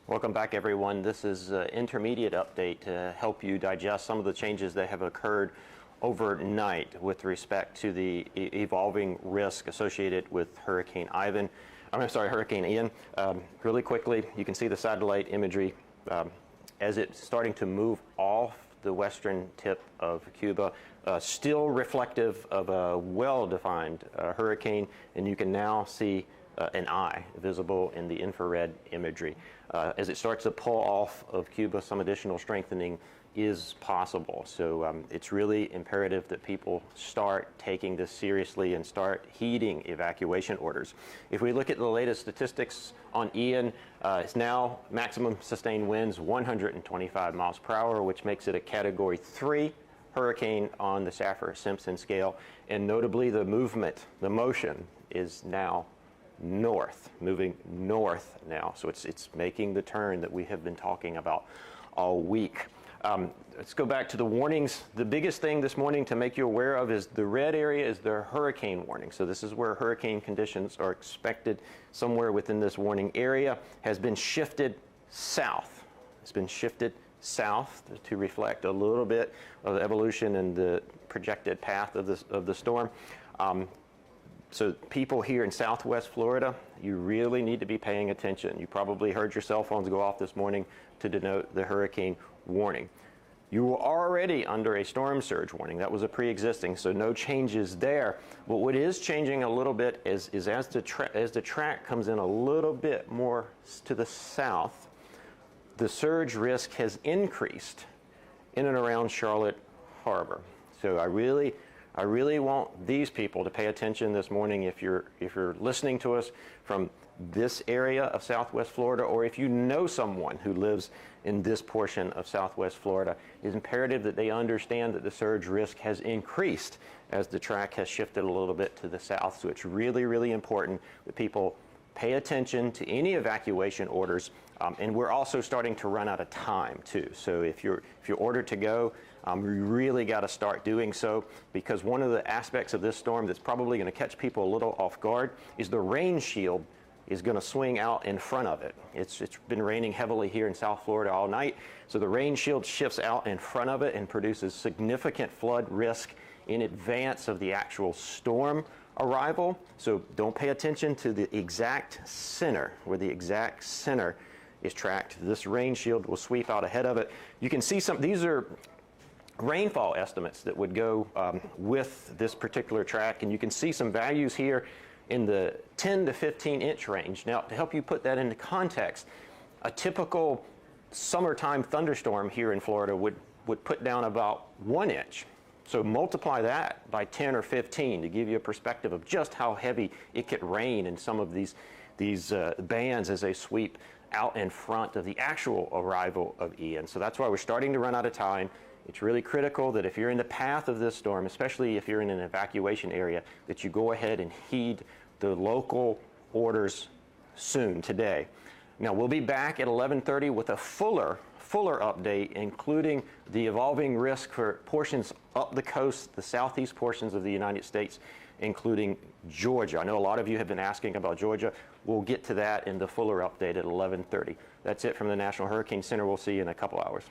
Welcome back, everyone. This is an intermediate update to help you digest some of the changes that have occurred overnight with respect to the evolving risk associated with Hurricane Ian. Really quickly, you can see the satellite imagery as it's starting to move off the western tip of Cuba, still reflective of a well-defined hurricane, and you can now see an eye visible in the infrared imagery. As it starts to pull off of Cuba, some additional strengthening is possible. So it's really imperative that people start taking this seriously and start heeding evacuation orders. If we look at the latest statistics on Ian, it's now maximum sustained winds 125 miles per hour, which makes it a Category 3 hurricane on the Saffir-Simpson scale. And notably, the motion is now moving north now. So it's making the turn that we have been talking about all week. Let's go back to the warnings. The biggest thing this morning to make you aware of is the red area is the hurricane warning. So this is where hurricane conditions are expected. Somewhere within this warning area has been shifted south. It's been shifted south to reflect a little bit of the evolution and the projected path of the storm. So people here in Southwest Florida, you really need to be paying attention. You probably heard your cell phones go off this morning to denote the hurricane warning. You were already under a storm surge warning. That was a pre-existing, so no changes there. But what is changing a little bit is as the track comes in a little bit more to the south, the surge risk has increased in and around Charlotte Harbor. So I really want these people to pay attention this morning if you're listening to us from this area of Southwest Florida, or if you know someone who lives in this portion of Southwest Florida. It's imperative that they understand that the surge risk has increased as the track has shifted a little bit to the south. So it's really, really important that people pay attention to any evacuation orders. And we're also starting to run out of time too. So if you're ordered to go, you really got to start doing so, because one of the aspects of this storm that's probably going to catch people a little off guard is the rain shield is going to swing out in front of it. It's been raining heavily here in South Florida all night, so the rain shield shifts out in front of it and produces significant flood risk in advance of the actual storm arrival. So don't pay attention to the exact center, where the exact center is tracked. This rain shield will sweep out ahead of it. You can see these are rainfall estimates that would go with this particular track, and you can see some values here in the 10 to 15 inch range. Now, to help you put that into context, a typical summertime thunderstorm here in Florida would put down about 1 inch. So multiply that by 10 or 15 to give you a perspective of just how heavy it could rain in some of these bands as they sweep out in front of the actual arrival of Ian. So that's why we're starting to run out of time. It's really critical that if you're in the path of this storm, especially if you're in an evacuation area, that you go ahead and heed the local orders soon, today. Now, we'll be back at 11:30 with a fuller update, including the evolving risk for portions up the coast, the southeast portions of the United States, including Georgia. I know a lot of you have been asking about Georgia. We'll get to that in the fuller update at 11:30. That's it from the National Hurricane Center. We'll see you in a couple hours.